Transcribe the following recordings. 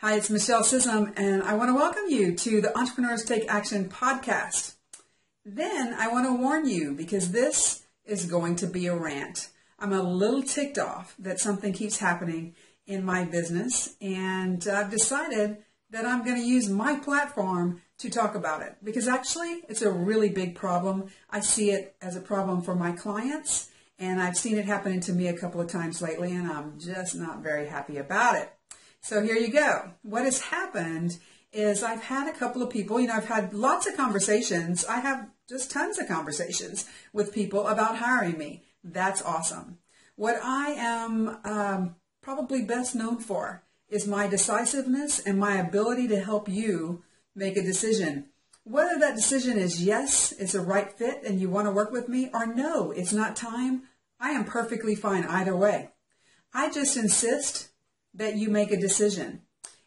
Hi, it's Michelle Sism, and I want to welcome you to the Entrepreneurs Take Action podcast. Then I want to warn you, because this is going to be a rant. I'm a little ticked off that something keeps happening in my business, and I've decided that I'm going to use my platform to talk about it, because actually it's a really big problem. I see it as a problem for my clients, and I've seen it happening to me a couple of times lately, and I'm just not very happy about it. So here you go. What has happened is I've had a couple of people, I've had lots of conversations. I have just tons of conversations with people about hiring me. That's awesome. What I am probably best known for is my decisiveness and my ability to help you make a decision. Whether that decision is yes, it's a right fit and you want to work with me, or no, it's not time, I am perfectly fine either way. I just insist that you make a decision.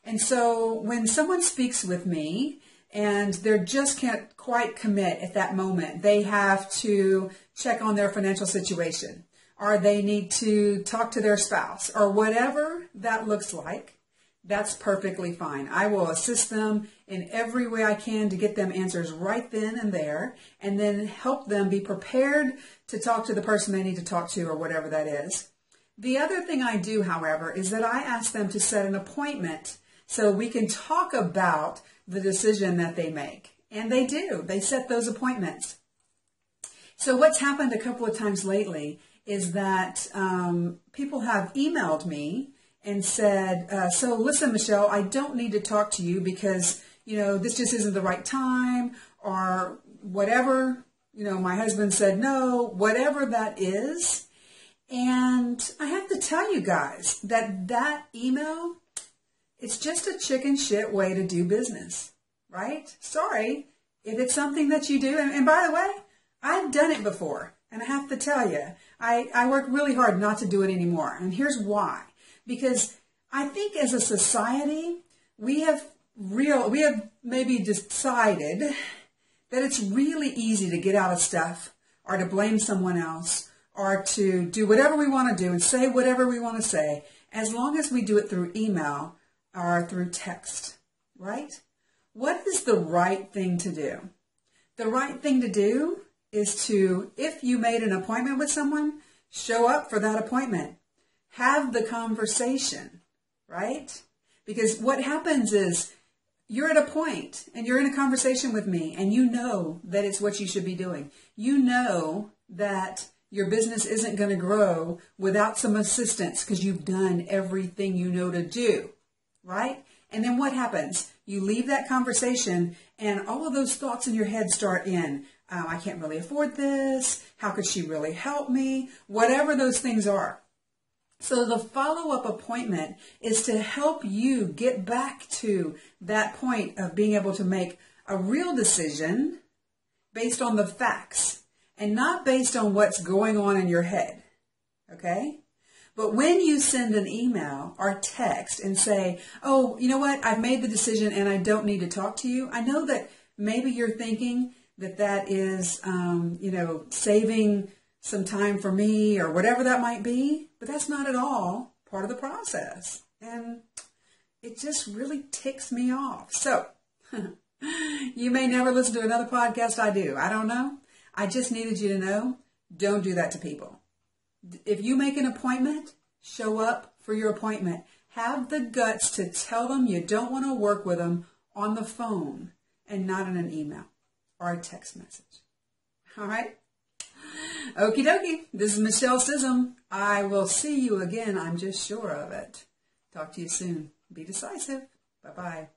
And so when someone speaks with me and they just can't quite commit at that moment, they have to check on their financial situation, or they need to talk to their spouse, or whatever that looks like, that's perfectly fine. I will assist them in every way I can to get them answers right then and there, and then help them be prepared to talk to the person they need to talk to, or whatever that is. The other thing I do, however, is that I ask them to set an appointment so we can talk about the decision that they make. And they do. They set those appointments. So what's happened a couple of times lately is that people have emailed me and said, so listen, Michelle, I don't need to talk to you because, this just isn't the right time, or whatever. My husband said no, whatever that is. And I have to tell you guys that email, it's just a chicken shit way to do business, right? Sorry if it's something that you do. And by the way, I've done it before. And I have to tell you, I work really hard not to do it anymore. And here's why. Because I think as a society, we have maybe decided that it's really easy to get out of stuff, or to blame someone else, or to do whatever we want to do and say whatever we want to say, as long as we do it through email or through text, right? What is the right thing to do? The right thing to do is to, if you made an appointment with someone, show up for that appointment. Have the conversation, right? Because what happens is you're at a point and you're in a conversation with me, and you know that it's what you should be doing. You know that your business isn't going to grow without some assistance because you've done everything you know to do, right? And then what happens? You leave that conversation and all of those thoughts in your head start in. I can't really afford this. How could she really help me? Whatever those things are. So the follow-up appointment is to help you get back to that point of being able to make a real decision based on the facts, and not based on what's going on in your head, okay? But when you send an email or text and say, oh, you know what, I've made the decision and I don't need to talk to you, I know that maybe you're thinking that is, saving some time for me or whatever that might be, but that's not at all part of the process. And it just really ticks me off. So you may never listen to another podcast I do. I don't know. I just needed you to know, don't do that to people. If you make an appointment, show up for your appointment. Have the guts to tell them you don't want to work with them on the phone and not in an email or a text message. All right? Okie dokie. This is Michelle Sism. I will see you again. I'm just sure of it. Talk to you soon. Be decisive. Bye-bye.